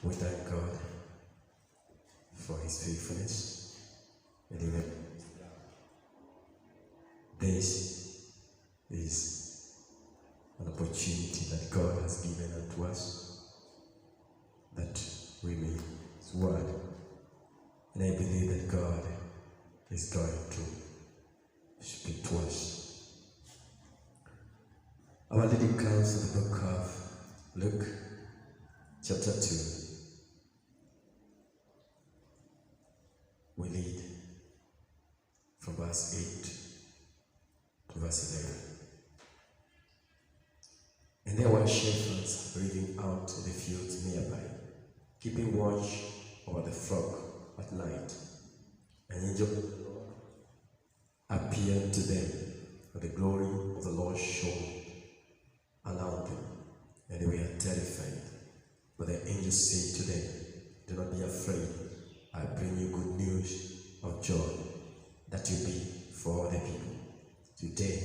We thank God for His faithfulness. And even this is an opportunity that God has given unto us, that we may His word. And I believe that God is going to speak to us. Our reading comes from the book of Luke, chapter 2. We read from verse 8 to verse 11. And there were shepherds riding out in the fields nearby, keeping watch over the flock at night. An angel of the Lord appeared to them, and the glory of the Lord shone around them, and they were terrified. But the angel said to them, "Do not be afraid. I bring you good news of joy that will be for all the people. Today,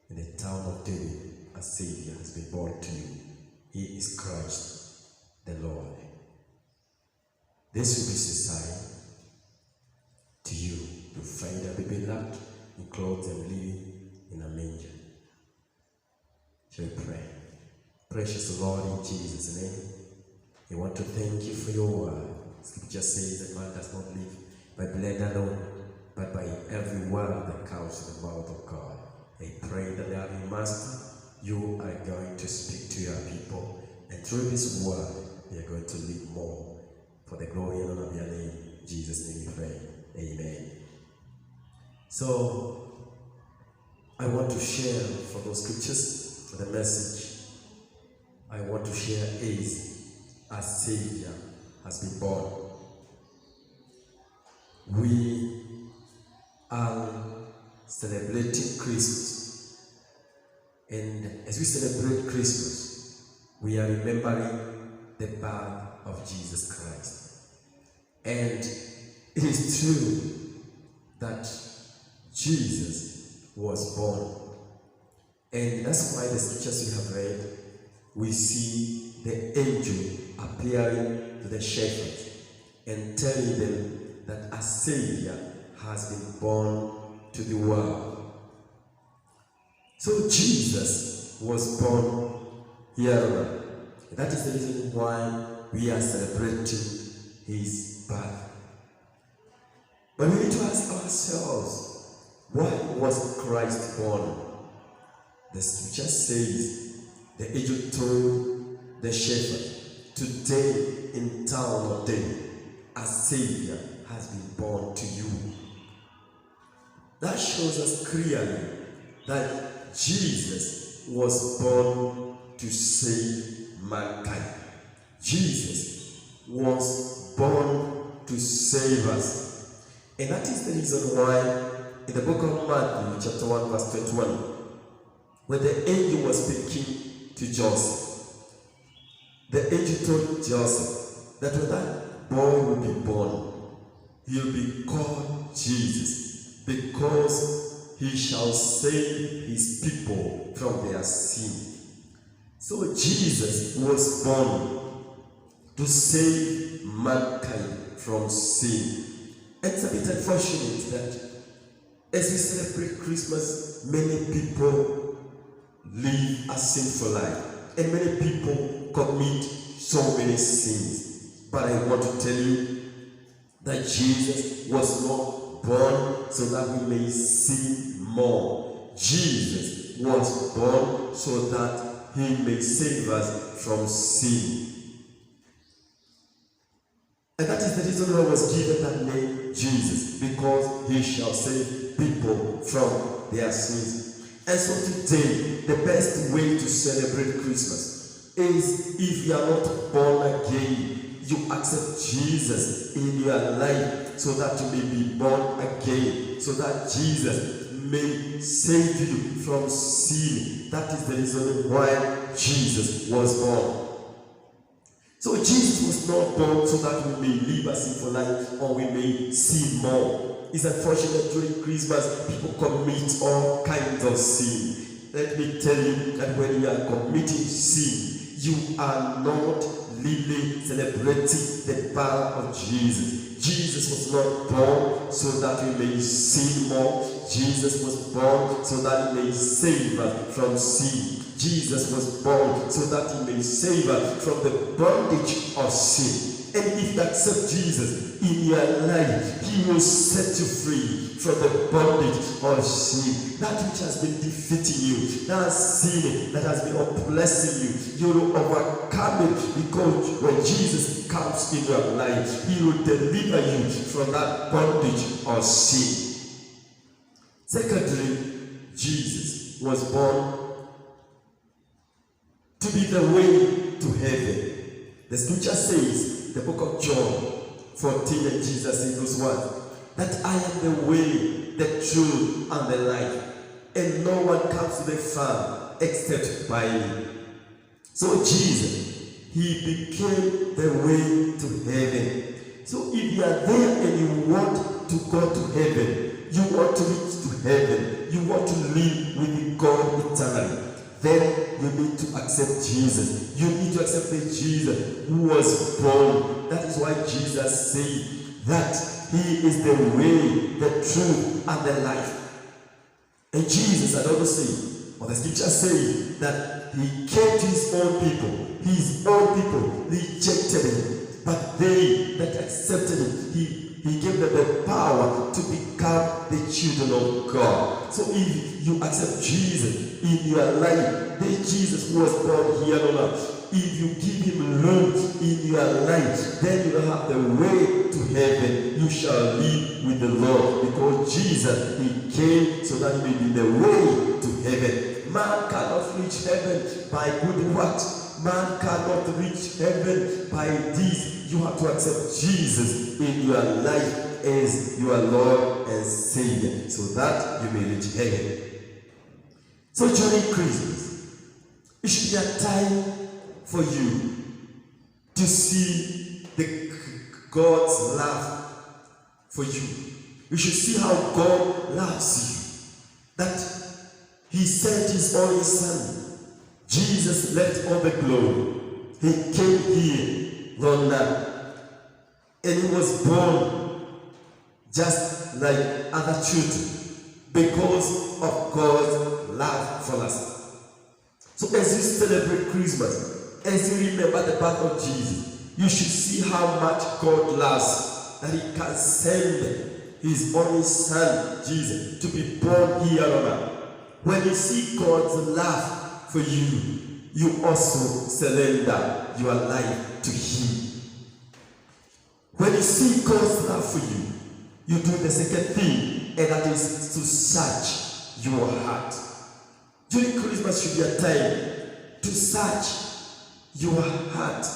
in the town of David, a Savior has been born to you. He is Christ the Lord. This will be a sign to you. You find a baby wrapped in clothes and living in a manger." Shall we pray? Precious Lord, in Jesus' name, we want to thank you for your word. Scripture says that man does not live by bread alone, but by every word that comes from the mouth of God. I pray that, our Master, you are going to speak to your people, and through this word, we are going to live more for the glory and honor of your name. In Jesus' name we pray. Amen. So, I want to share from those scriptures the message I want to share is a Savior has been born. We are celebrating Christmas, and as we celebrate Christmas, we are remembering the birth of Jesus Christ. And it is true that Jesus was born, and that's why the scriptures we have read, we see the angel appearing to the shepherds and telling them that a Savior has been born to the world. So Jesus was born here on earth. That is the reason why we are celebrating His birth. But we need to ask ourselves, why was Christ born? The scripture says, the angel told the shepherd, "Today in town of David, a Savior has been born to you." That shows us clearly that Jesus was born to save mankind. Jesus was born to save us. And that is the reason why in the book of Matthew, chapter 1, verse 21, when the angel was speaking to Joseph, the angel told Joseph that when that boy will be born, he'll be called Jesus, because he shall save his people from their sin. So Jesus was born to save mankind from sin. It's a bit unfortunate that as we celebrate Christmas, many people live a sinful life, and many people commit so many sins. But I want to tell you that Jesus was not born so that we may sin more. Jesus was born so that He may save us from sin. And that is the reason why I was given that name, Jesus, because He shall save people from their sins. And so today, the best way to celebrate Christmas is, if you are not born again, you accept Jesus in your life so that you may be born again, so that Jesus may save you from sin. That is the reason why Jesus was born. So Jesus was not born so that we may live a sinful life or we may sin more. It's unfortunate during Christmas, people commit all kinds of sin. Let me tell you that when you are committing sin, you are not really celebrating the birth of Jesus. Jesus was not born so that we may sin more. Jesus was born so that he may save us from sin. Jesus was born so that he may save us from the bondage of sin. And if you accept Jesus in your life, he will set you free from the bondage of sin. That which has been defeating you, that sin that has been oppressing you, you will overcome it, because when Jesus comes in your life, he will deliver you from that bondage of sin. Secondly, Jesus was born to be the way to heaven. The scripture says, the book of John 14, and Jesus in verse 1, that I am the way, the truth, and the life, and no one comes to the Father except by me. So Jesus, he became the way to heaven. So if you are there and you want to go to heaven, you want to reach to heaven, you want to live with God eternally, then you need to accept Jesus. You need to accept the Jesus who was born. That is why Jesus said that he is the way, the truth, and the life. And Jesus had also said, or the scripture says, that he came to his own people. His own people rejected him. But they that accepted him, he gave them the power to become the children of God. So if you accept Jesus in your life, the Jesus who was born here on earth, if you give him room in your life, then you will have the way to heaven. You shall live with the Lord, because Jesus, he came so that he may be the way to heaven. Man cannot reach heaven by good works. Man cannot reach heaven by this. You have to accept Jesus in your life as your Lord and Savior, so that you may reach heaven. So during Christmas, it should be a time for you to see God's love for you. You should see how God loves you. That he sent his only Son. Jesus left all the glory. He came here on earth, and he was born just like other children because of God's love for us. So as you celebrate Christmas, as you remember the birth of Jesus, you should see how much God loves, that he can send his only Son, Jesus, to be born here on earth. When you see God's love for you, you also surrender your life to him. When you see God's love for you, you do the second thing, and that is to search your heart. During Christmas should be a time to search your heart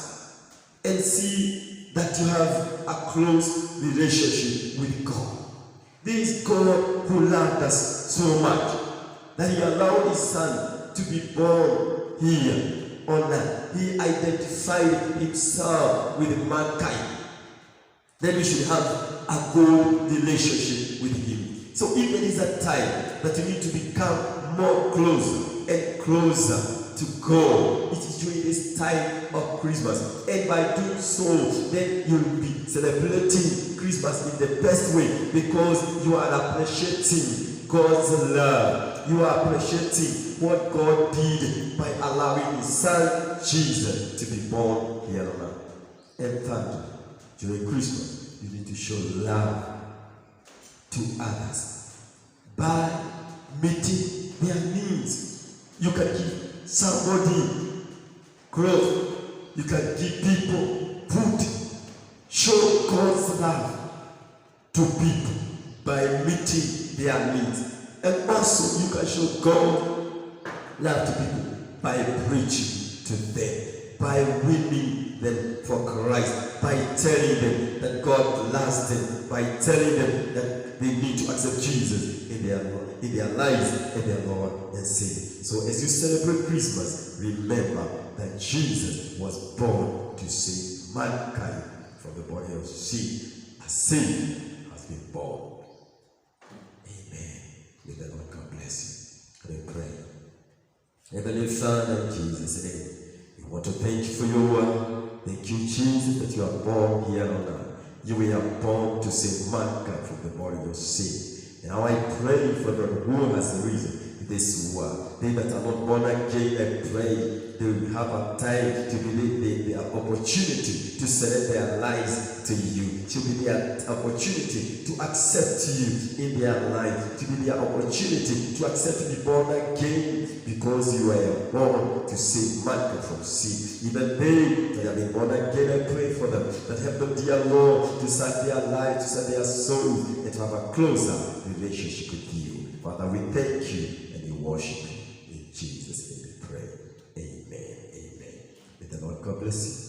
and see that you have a close relationship with God. This God who loved us so much that he allowed his Son to be born here on earth. He identified himself with mankind. Then we should have a good relationship with him. So if there is a time that you need to become more closer and closer to God, it is during this time of Christmas. And by doing so, then you will be celebrating Christmas in the best way, because you are appreciating God's love. You are appreciating what God did by allowing his Son Jesus to be born here on earth. And thirdly, during Christmas, you need to show love to others by meeting their needs. You can give somebody clothes. You can give people food. Show God's love to people by meeting their needs. And also, you can show God love to people by preaching to them, by winning them for Christ, by telling them that God loves them, by telling them that they need to accept Jesus in their lives and their Lord and Savior. So as you celebrate Christmas, remember that Jesus was born to save mankind from the body of sin. A Savior has been born. Amen. May the Lord God bless you. Let me pray. Heavenly Father, in Jesus' name, we want to thank you for your word. Thank you, Jesus, that you are born here on earth. You were born to save mankind from the body of sin. And now I pray for the who has risen this world. They that are not born again, I pray they will have a time to believe their opportunity to surrender their lives to you, to be their opportunity to accept you in their life, to be their opportunity to accept to be born again, because you were born to save mankind from sin. Even they that have been born again, I pray for them, that help them, dear Lord, to serve their lives, to serve their souls, and to have a closer relationship with you. Father, we thank you and we worship you. In Jesus' name we pray. Amen. Amen. May the Lord God bless you.